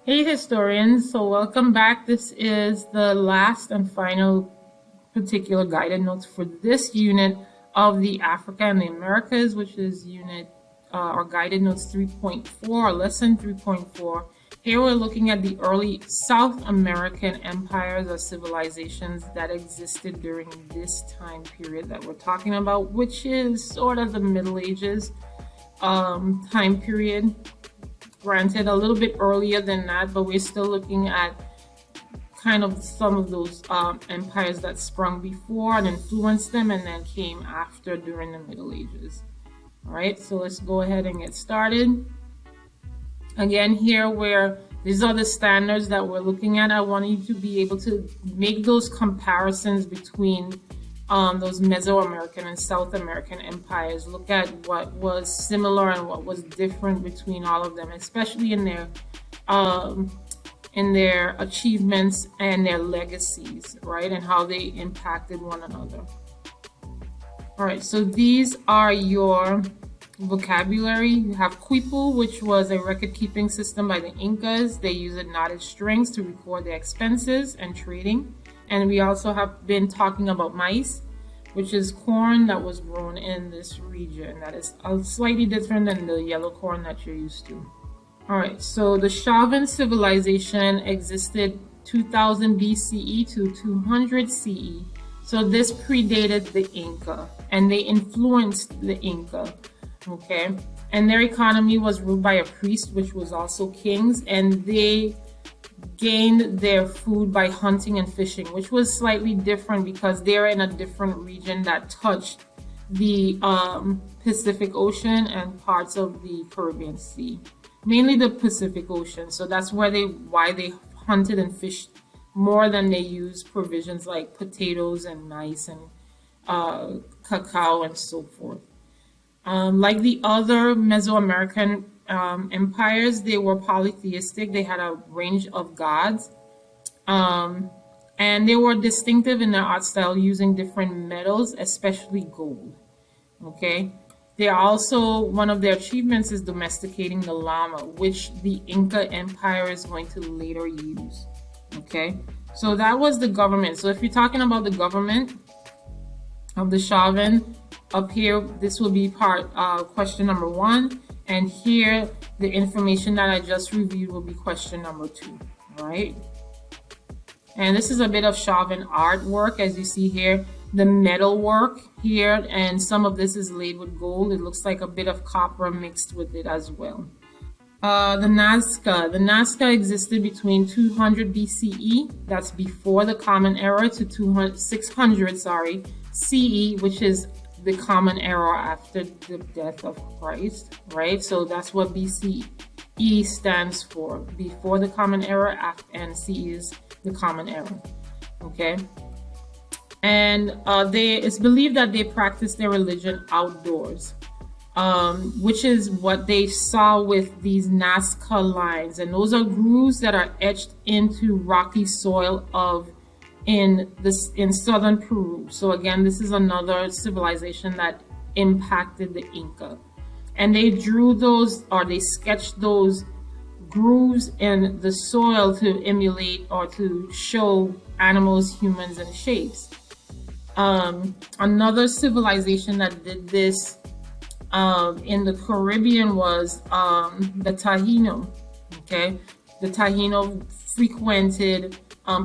Hey historians, so welcome back. This is the last and final particular guided notes for this unit of the Africa and the Americas, which is unit or guided notes 3.4 or lesson 3.4. Here we're looking at the early South American empires or civilizations that existed during this time period that we're talking about, which is sort of the Middle Ages time period. Granted, a little bit earlier than that, but we're still looking at kind of some of those empires that sprung before and influenced them and then came after during the Middle Ages. All right, so let's go ahead and get started. Again, here where these are the standards that we're looking at, I want you to be able to make those comparisons between those Mesoamerican and South American empires. Look at what was similar and what was different between all of them, especially in their achievements and their legacies, right? And how they impacted one another. All right, so these are your vocabulary. You have Kuipu, which was a record-keeping system by the Incas. They used knotted strings to record their expenses and trading. And we also have been talking about maize, which is corn that was grown in this region. That is slightly different than the yellow corn that you're used to. All right, so the Chauvin civilization existed 2000 BCE to 200 CE. So this predated the Inca, and they influenced the Inca, okay? And their economy was ruled by a priest, which was also kings, and they gained their food by hunting and fishing, which was slightly different because they're in a different region that touched the Pacific Ocean and parts of the Caribbean Sea, mainly the Pacific Ocean. So that's why they hunted and fished more than they used provisions like potatoes and rice and cacao and so forth. Like the other Mesoamerican empires, they were polytheistic. They had a range of gods, and they were distinctive in their art style, using different metals, especially gold. Okay, they also, one of their achievements is domesticating the llama, which the Inca Empire is going to later use. Okay, so that was the government. So if you're talking about the government of the Chauvin, up here, this will be question number 1. And here, the information that I just reviewed will be question number 2, all right? And this is a bit of Chauvin artwork, as you see here, the metal work here, and some of this is laid with gold. It looks like a bit of copper mixed with it as well. The Nazca existed between 200 BCE, that's before the Common Era, to 600, CE, which is the Common Era after the death of Christ, right? So that's what BCE stands for, before the Common Era, and CE is the Common Era, okay? And it's believed that they practiced their religion outdoors, which is what they saw with these Nazca lines. And those are grooves that are etched into rocky soil in southern Peru. So again, this is another civilization that impacted the Inca. And they drew those, or they sketched those grooves in the soil to emulate or to show animals, humans, and shapes. Another civilization that did this in the Caribbean was the Taino. Okay, the Taino frequented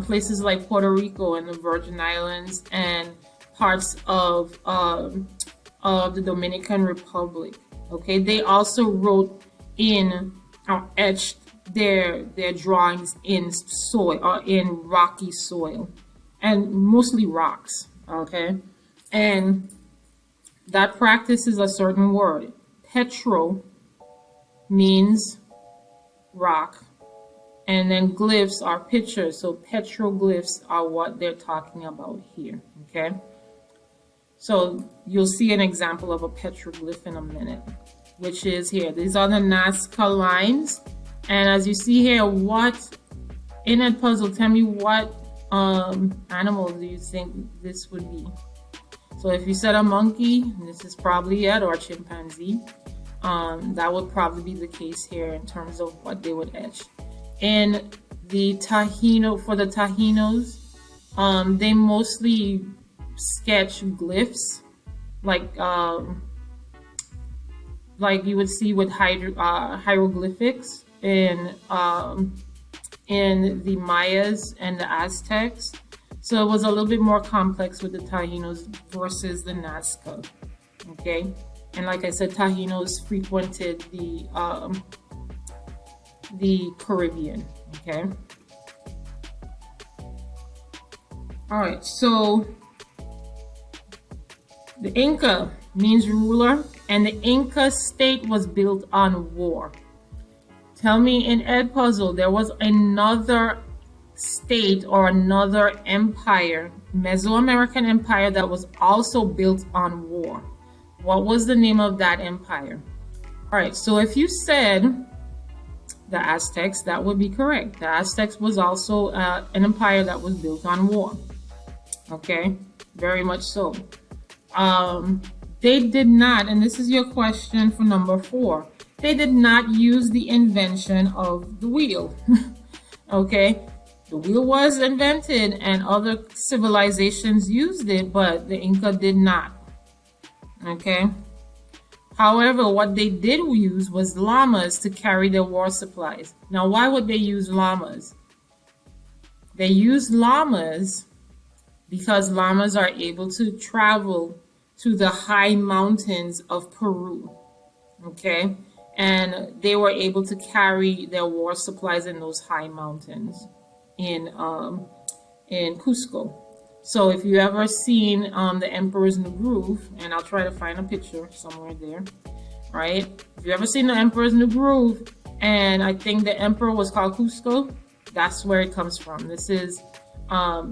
places like Puerto Rico and the Virgin Islands and parts of the Dominican Republic. Okay, they also wrote in or etched their drawings in soil or in rocky soil, and mostly rocks. Okay, and that practice is a certain word. Petro means rock, and then glyphs are pictures. So petroglyphs are what they're talking about here. Okay, so you'll see an example of a petroglyph in a minute, which is here. These are the Nazca lines, and as you see here, what in Edpuzzle, tell me what animal do you think this would be? So if you said a monkey, this is probably it, or a chimpanzee. That would probably be the case here in terms of what they would etch. in the Taíno, for the Taínos, they mostly sketch glyphs, like you would see with hieroglyphics in the Mayas and the Aztecs. So it was a little bit more complex with the Taínos versus the Nazca. Okay, and like I said, Taínos frequented the Caribbean. Okay. All right, so the Inca means ruler, and the Inca state was built on war. Tell me in Edpuzzle, there was another state or another empire, Mesoamerican empire, that was also built on war. What was the name of that empire? All right, so if you said the Aztecs, that would be correct. The Aztecs was also an empire that was built on war. Okay, very much so. They did not, and this is your question for number 4, they did not use the invention of the wheel. Okay, the wheel was invented and other civilizations used it, but the Inca did not. Okay. However, what they did use was llamas to carry their war supplies. Now, why would they use llamas? They used llamas because llamas are able to travel to the high mountains of Peru. Okay. And they were able to carry their war supplies in those high mountains in Cusco. So if you ever seen the Emperor's New Groove, and I'll try to find a picture somewhere there, right? If you ever seen the Emperor's New Groove, and I think the emperor was called Cusco, that's where it comes from. This is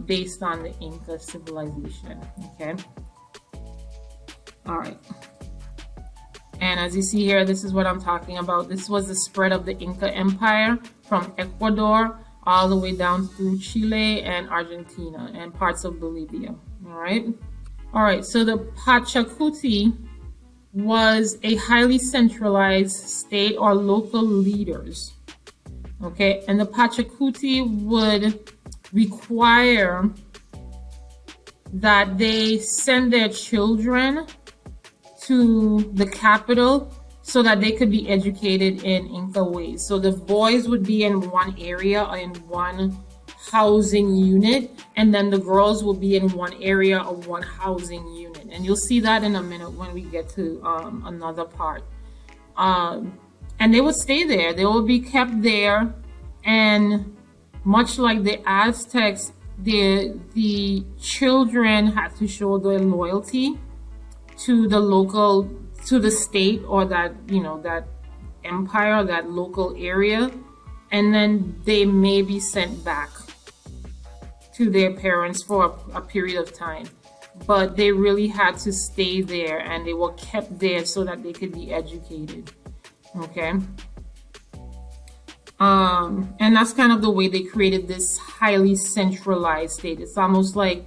based on the Inca civilization, okay? All right. And as you see here, this is what I'm talking about. This was the spread of the Inca Empire from Ecuador all the way down through Chile and Argentina and parts of Bolivia. All right. All right. So the Pachacuti was a highly centralized state or local leaders. Okay. And the Pachacuti would require that they send their children to the capital so that they could be educated in Inca ways. So the boys would be in one area or in one housing unit, and then the girls will be in one area or one housing unit. And you'll see that in a minute when we get to another part. And they would stay there. They will be kept there. And much like the Aztecs, the children had to show their loyalty to the local, to the state or that, that empire, that local area. And then they may be sent back to their parents for a period of time. But they really had to stay there, and they were kept there so that they could be educated. Okay. And that's kind of the way they created this highly centralized state. It's almost like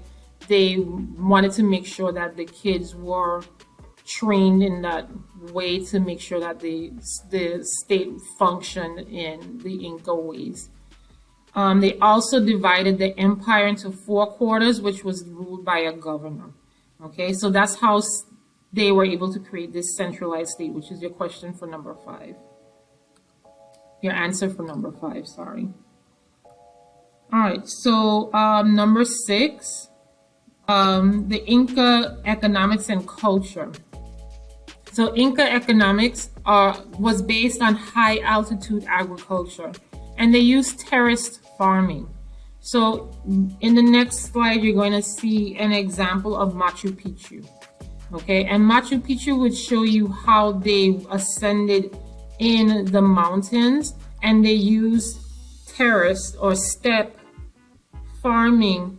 they wanted to make sure that the kids were trained in that way to make sure that the state functioned in the Inca ways. They also divided the empire into 4 quarters, which was ruled by a governor. Okay, so that's how they were able to create this centralized state, which is your question for number 5. Your answer for number 5, sorry. All right, so number 6, the Inca economics and culture. So Inca economics was based on high altitude agriculture, and they used terraced farming. So in the next slide, you're going to see an example of Machu Picchu. Okay, and Machu Picchu would show you how they ascended in the mountains, and they used terraced or step farming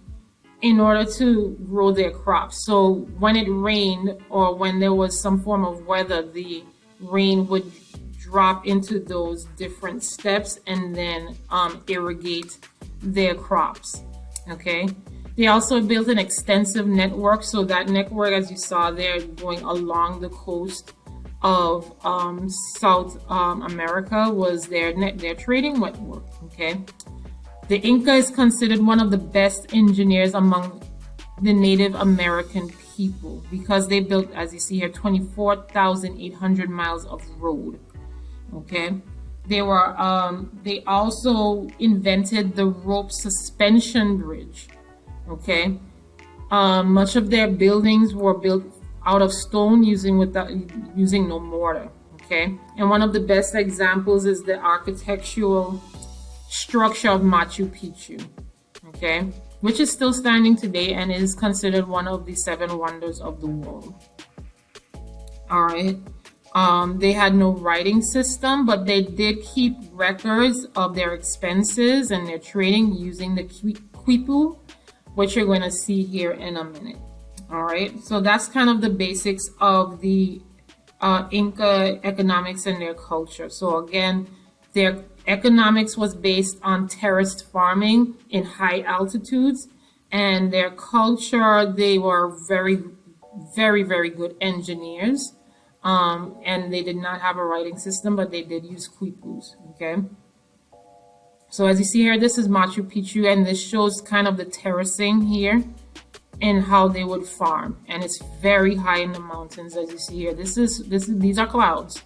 in order to grow their crops. So when it rained or when there was some form of weather, the rain would drop into those different steps and then irrigate their crops. Okay. They also built an extensive network. So that network, as you saw there, going along the coast of South America, was their trading network. Okay. The Inca is considered one of the best engineers among the Native American people because they built, as you see here, 24,800 miles of road. Okay. They also invented the rope suspension bridge. Okay. Much of their buildings were built out of stone using no mortar. Okay. And one of the best examples is the architectural structure of Machu Picchu. Okay. Which is still standing today and is considered one of the 7 wonders of the world. All right. They had no writing system, but they did keep records of their expenses and their trading using the Kuipu, which you're going to see here in a minute. All right. So that's kind of the basics of the Inca economics and their culture. So again, their economics was based on terraced farming in high altitudes, and their culture, they were very, very, very good engineers. And they did not have a writing system, but they did use Kuipus. Okay. So as you see here, this is Machu Picchu, and this shows kind of the terracing here and how they would farm. And it's very high in the mountains, as you see here. These are clouds.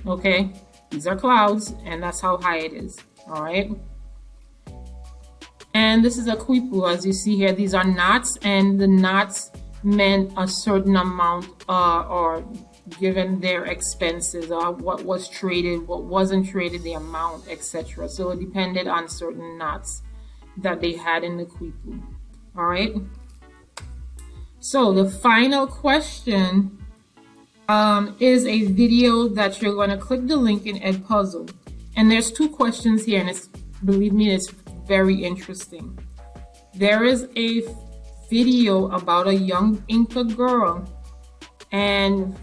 Okay. These are clouds, and that's how high it is. All right. And this is a Kuipu, as you see here. These are knots, and the knots meant a certain amount or given their expenses, what was traded, what wasn't traded, the amount, etc. So it depended on certain knots that they had in the Kuipu. All right. So the final question is a video that you're going to click the link in Edpuzzle. And there's 2 questions here, and believe me, it's very interesting. There is a video about a young Inca girl. And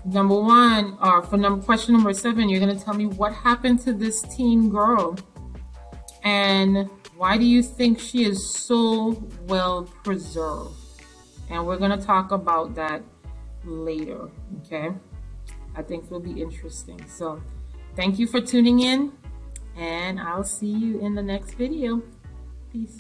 question number 7, you're going to tell me what happened to this teen girl and why do you think she is so well preserved? And we're going to talk about that later. Okay. I think it will be interesting. So thank you for tuning in, and I'll see you in the next video. Peace.